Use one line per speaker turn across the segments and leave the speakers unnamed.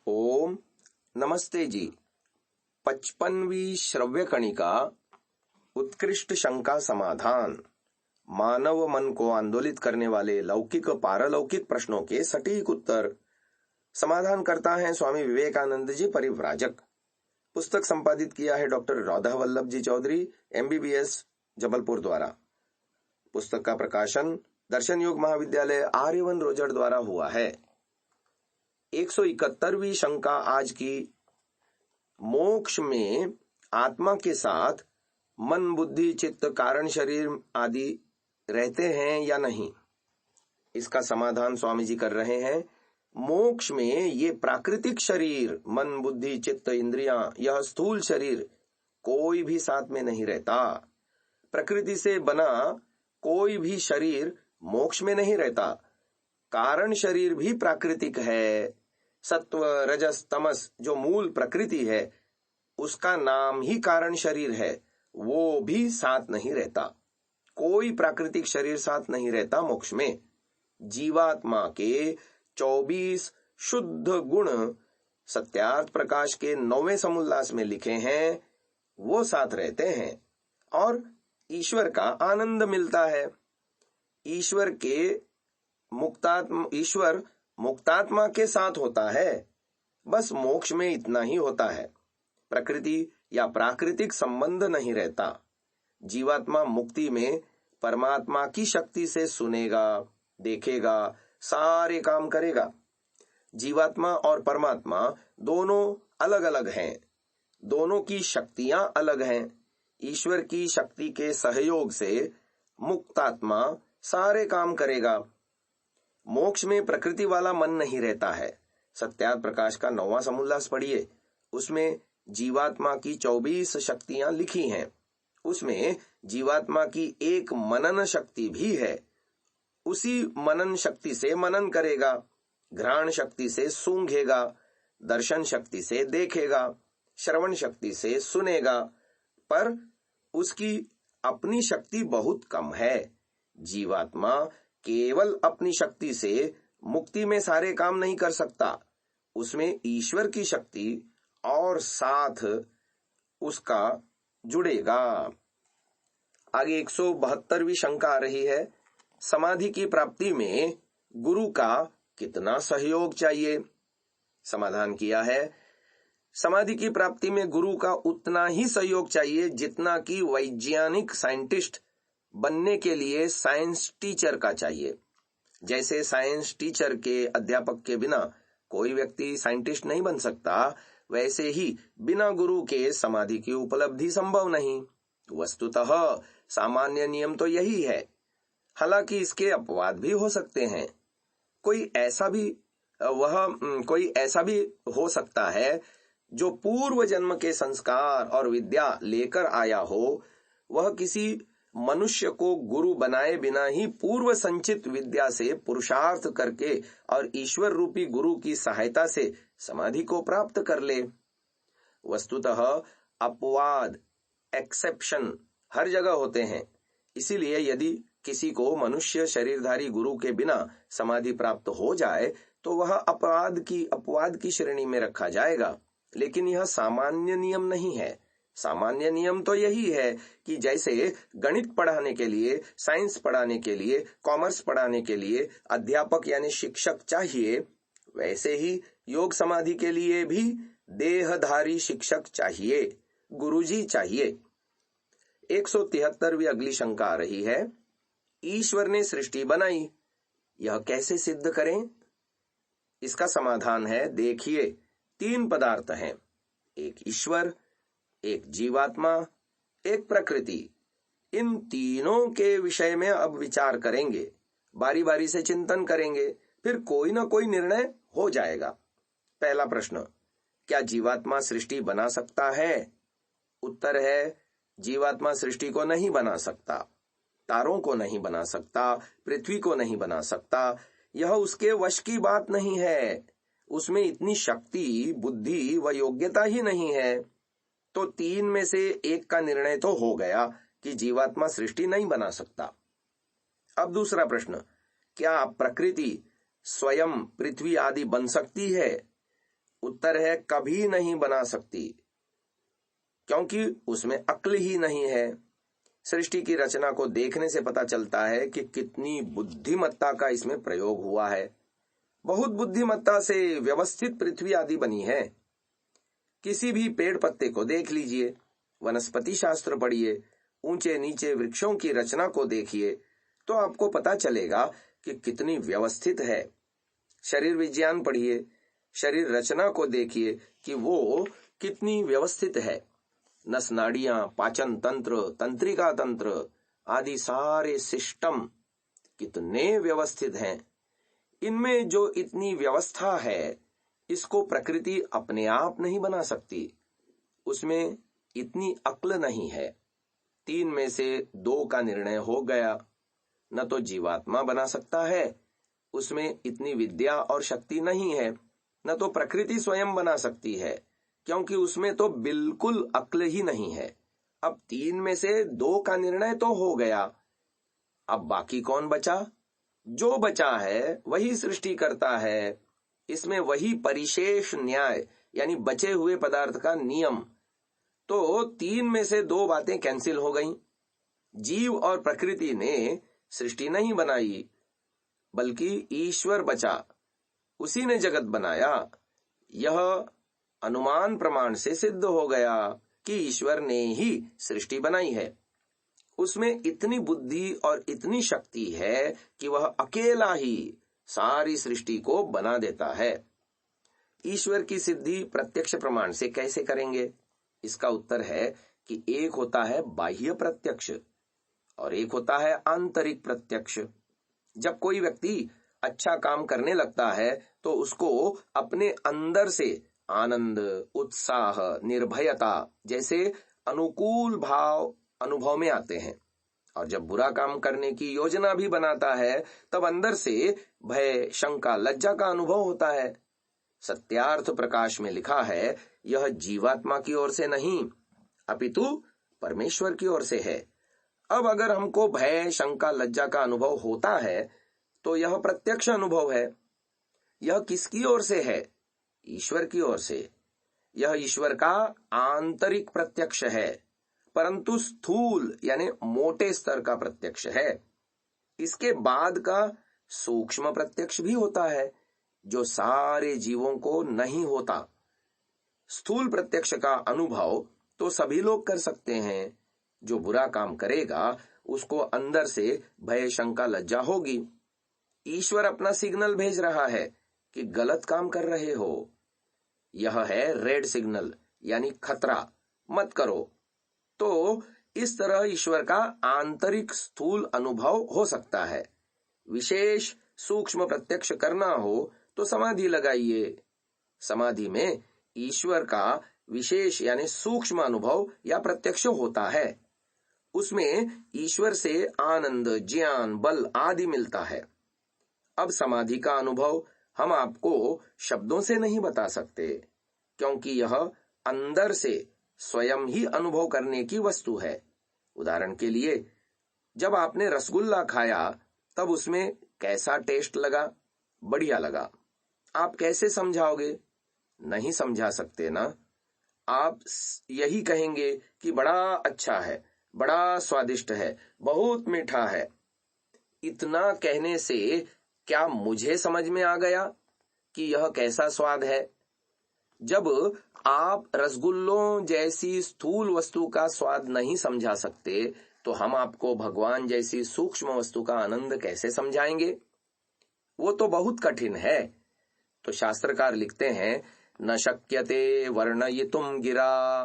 ओम नमस्ते जी। 55वीं श्रव्य कणिका, उत्कृष्ट शंका समाधान। मानव मन को आंदोलित करने वाले लौकिक पारलौकिक प्रश्नों के सटीक उत्तर। समाधान करता है स्वामी विवेकानंद जी परिव्राजक। पुस्तक संपादित किया है डॉक्टर राधा वल्लभ जी चौधरी, MBBS, जबलपुर द्वारा। पुस्तक का प्रकाशन दर्शन योग महाविद्यालय आर्यवन रोजड़ द्वारा हुआ है। 171वीं शंका आज की, मोक्ष में आत्मा के साथ मन, बुद्धि, चित्त, कारण, शरीर आदि रहते हैं या नहीं। इसका समाधान स्वामी जी कर रहे हैं। मोक्ष में ये प्राकृतिक शरीर, मन, बुद्धि, चित्त, इंद्रियां, यह स्थूल शरीर कोई भी साथ में नहीं रहता। प्रकृति से बना कोई भी शरीर मोक्ष में नहीं रहता। कारण शरीर भी प्राकृतिक है। सत्व, रजस, तमस जो मूल प्रकृति है, उसका नाम ही कारण शरीर है, वो भी साथ नहीं रहता। कोई प्राकृतिक शरीर साथ नहीं रहता मोक्ष में। जीवात्मा के 24 शुद्ध गुण सत्यार्थ प्रकाश के 9वें समुल्लास में लिखे हैं, वो साथ रहते हैं और ईश्वर का आनंद मिलता है। ईश्वर मुक्तात्मा के साथ होता है। बस मोक्ष में इतना ही होता है। प्रकृति या प्राकृतिक संबंध नहीं रहता। जीवात्मा मुक्ति में परमात्मा की शक्ति से सुनेगा, देखेगा, सारे काम करेगा। जीवात्मा और परमात्मा दोनों अलग अलग हैं। दोनों की शक्तियां अलग हैं। ईश्वर की शक्ति के सहयोग से मुक्तात्मा सारे काम करेगा। मोक्ष में प्रकृति वाला मन नहीं रहता है। सत्यार्थ प्रकाश का 9वां समुल्लास पढ़िए, उसमें जीवात्मा की 24 शक्तियां लिखी हैं। उसमें जीवात्मा की एक मनन शक्ति भी है। उसी मनन शक्ति से मनन करेगा, घ्राण शक्ति से सूंघेगा, दर्शन शक्ति से देखेगा, श्रवण शक्ति से सुनेगा, पर उसकी अपनी शक्ति बहुत कम है। जीवात्मा केवल अपनी शक्ति से मुक्ति में सारे काम नहीं कर सकता। उसमें ईश्वर की शक्ति और साथ उसका जुड़ेगा। आगे 172वीं शंका आ रही है, समाधि की प्राप्ति में गुरु का कितना सहयोग चाहिए। समाधान किया है, समाधि की प्राप्ति में गुरु का उतना ही सहयोग चाहिए जितना कि वैज्ञानिक साइंटिस्ट बनने के लिए साइंस टीचर का चाहिए। जैसे साइंस टीचर के अध्यापक के बिना कोई व्यक्ति साइंटिस्ट नहीं बन सकता, वैसे ही बिना गुरु के समाधि की उपलब्धि संभव नहीं। वस्तुतः सामान्य नियम तो यही है। हालांकि इसके अपवाद भी हो सकते हैं। कोई ऐसा भी हो सकता है जो पूर्व जन्म के संस्कार और विद्या लेकर आया हो। वह किसी मनुष्य को गुरु बनाए बिना ही पूर्व संचित विद्या से पुरुषार्थ करके और ईश्वर रूपी गुरु की सहायता से समाधि को प्राप्त कर ले। वस्तुतः अपवाद, एक्सेप्शन हर जगह होते हैं। इसीलिए यदि किसी को मनुष्य शरीरधारी गुरु के बिना समाधि प्राप्त हो जाए तो वह अपवाद की श्रेणी में रखा जाएगा। लेकिन यह सामान्य नियम नहीं है। सामान्य नियम तो यही है कि जैसे गणित पढ़ाने के लिए, साइंस पढ़ाने के लिए, कॉमर्स पढ़ाने के लिए अध्यापक यानी शिक्षक चाहिए, वैसे ही योग समाधि के लिए भी देहधारी शिक्षक चाहिए, गुरुजी चाहिए। 173वीं अगली शंका आ रही है, ईश्वर ने सृष्टि बनाई, यह कैसे सिद्ध करें। इसका समाधान है, देखिए 3 पदार्थ हैं, एक ईश्वर, एक जीवात्मा, एक प्रकृति। इन तीनों के विषय में अब विचार करेंगे, बारी बारी से चिंतन करेंगे, फिर कोई ना कोई निर्णय हो जाएगा। पहला प्रश्न, क्या जीवात्मा सृष्टि बना सकता है। उत्तर है, जीवात्मा सृष्टि को नहीं बना सकता, तारों को नहीं बना सकता, पृथ्वी को नहीं बना सकता। यह उसके वश की बात नहीं है। उसमें इतनी शक्ति, बुद्धि व योग्यता ही नहीं है। तो 3 में से एक का निर्णय तो हो गया कि जीवात्मा सृष्टि नहीं बना सकता। अब दूसरा प्रश्न, क्या प्रकृति स्वयं पृथ्वी आदि बन सकती है? उत्तर है कभी नहीं बना सकती, क्योंकि उसमें अक्ल ही नहीं है। सृष्टि की रचना को देखने से पता चलता है कि कितनी बुद्धिमत्ता का इसमें प्रयोग हुआ है। बहुत बुद्धिमत्ता से व्यवस्थित पृथ्वी आदि बनी है। किसी भी पेड़ पत्ते को देख लीजिए, वनस्पति शास्त्र पढ़िए, ऊंचे नीचे वृक्षों की रचना को देखिए, तो आपको पता चलेगा कि कितनी व्यवस्थित है। शरीर विज्ञान पढ़िए, शरीर रचना को देखिए कि वो कितनी व्यवस्थित है। नस नाड़ियां, पाचन तंत्र, तंत्रिका तंत्र आदि सारे सिस्टम कितने व्यवस्थित हैं। इनमें जो इतनी व्यवस्था है, इसको प्रकृति अपने आप नहीं बना सकती। उसमें इतनी अक्ल नहीं है। 3 में से 2 का निर्णय हो गया। न तो जीवात्मा बना सकता है, उसमें इतनी विद्या और शक्ति नहीं है, न तो प्रकृति स्वयं बना सकती है, क्योंकि उसमें तो बिल्कुल अक्ल ही नहीं है। अब 3 में से 2 का निर्णय तो हो गया। अब बाकी कौन बचा? जो बचा है वही सृष्टि करता है। इसमें वही परिशेष न्याय यानी बचे हुए पदार्थ का नियम। तो 3 में से 2 बातें कैंसिल हो गईं। जीव और प्रकृति ने सृष्टि नहीं बनाई, बल्कि ईश्वर बचा, उसी ने जगत बनाया। यह अनुमान प्रमाण से सिद्ध हो गया कि ईश्वर ने ही सृष्टि बनाई है। उसमें इतनी बुद्धि और इतनी शक्ति है कि वह अकेला ही सारी सृष्टि को बना देता है। ईश्वर की सिद्धि प्रत्यक्ष प्रमाण से कैसे करेंगे? इसका उत्तर है कि एक होता है बाह्य प्रत्यक्ष और एक होता है आंतरिक प्रत्यक्ष। जब कोई व्यक्ति अच्छा काम करने लगता है तो उसको अपने अंदर से आनंद, उत्साह, निर्भयता जैसे अनुकूल भाव अनुभव में आते हैं। और जब बुरा काम करने की योजना भी बनाता है तब अंदर से भय, शंका, लज्जा का अनुभव होता है। सत्यार्थ प्रकाश में लिखा है, यह जीवात्मा की ओर से नहीं अपितु परमेश्वर की ओर से है। अब अगर हमको भय, शंका, लज्जा का अनुभव होता है तो यह प्रत्यक्ष अनुभव है। यह किसकी ओर से है? ईश्वर की ओर से। यह ईश्वर का आंतरिक प्रत्यक्ष है, परंतु स्थूल यानी मोटे स्तर का प्रत्यक्ष है। इसके बाद का सूक्ष्म प्रत्यक्ष भी होता है, जो सारे जीवों को नहीं होता। स्थूल प्रत्यक्ष का अनुभव तो सभी लोग कर सकते हैं। जो बुरा काम करेगा उसको अंदर से भय, शंका, लज्जा होगी। ईश्वर अपना सिग्नल भेज रहा है कि गलत काम कर रहे हो। यह है रेड सिग्नल यानी खतरा, मत करो। तो इस तरह ईश्वर का आंतरिक स्थूल अनुभव हो सकता है। विशेष सूक्ष्म प्रत्यक्ष करना हो तो समाधि लगाइए। समाधि में ईश्वर का विशेष यानी सूक्ष्म अनुभव या प्रत्यक्ष होता है। उसमें ईश्वर से आनंद, ज्ञान, बल आदि मिलता है। अब समाधि का अनुभव हम आपको शब्दों से नहीं बता सकते, क्योंकि यह अंदर से स्वयं ही अनुभव करने की वस्तु है। उदाहरण के लिए, जब आपने रसगुल्ला खाया तब उसमें कैसा टेस्ट लगा? बढ़िया लगा। आप कैसे समझाओगे? नहीं समझा सकते ना। आप यही कहेंगे कि बड़ा अच्छा है, बड़ा स्वादिष्ट है, बहुत मीठा है। इतना कहने से क्या मुझे समझ में आ गया कि यह कैसा स्वाद है? जब आप रसगुल्लों जैसी स्थूल वस्तु का स्वाद नहीं समझा सकते तो हम आपको भगवान जैसी सूक्ष्म वस्तु का आनंद कैसे समझाएंगे? वो तो बहुत कठिन है। तो शास्त्रकार लिखते हैं, न शक्यते वर्णयितुम गिरा,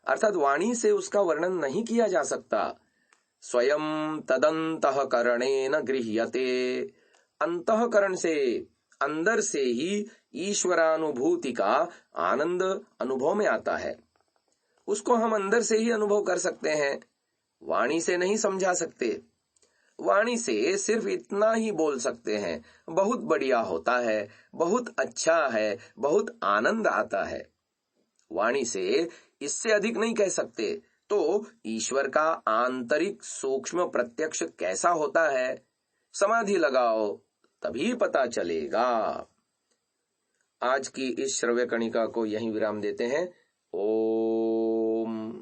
अर्थात वाणी से उसका वर्णन नहीं किया जा सकता। स्वयं तदंतःकरणेन गृह्यते, अंतःकरण से, अंदर से ही ईश्वरानुभूति का आनंद अनुभव में आता है। उसको हम अंदर से ही अनुभव कर सकते हैं, वाणी से नहीं समझा सकते। वाणी से सिर्फ इतना ही बोल सकते हैं, बहुत बढ़िया होता है, बहुत अच्छा है, बहुत आनंद आता है। वाणी से इससे अधिक नहीं कह सकते। तो ईश्वर का आंतरिक सूक्ष्म प्रत्यक्ष कैसा होता है? समाधि लगाओ, तभी पता चलेगा। आज की इस श्रव्य कणिका को यहीं विराम देते हैं। Om.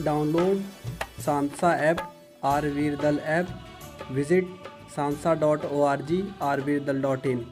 Download Sansa app, R Virdal app, visit sansa.org, rvirdal.in।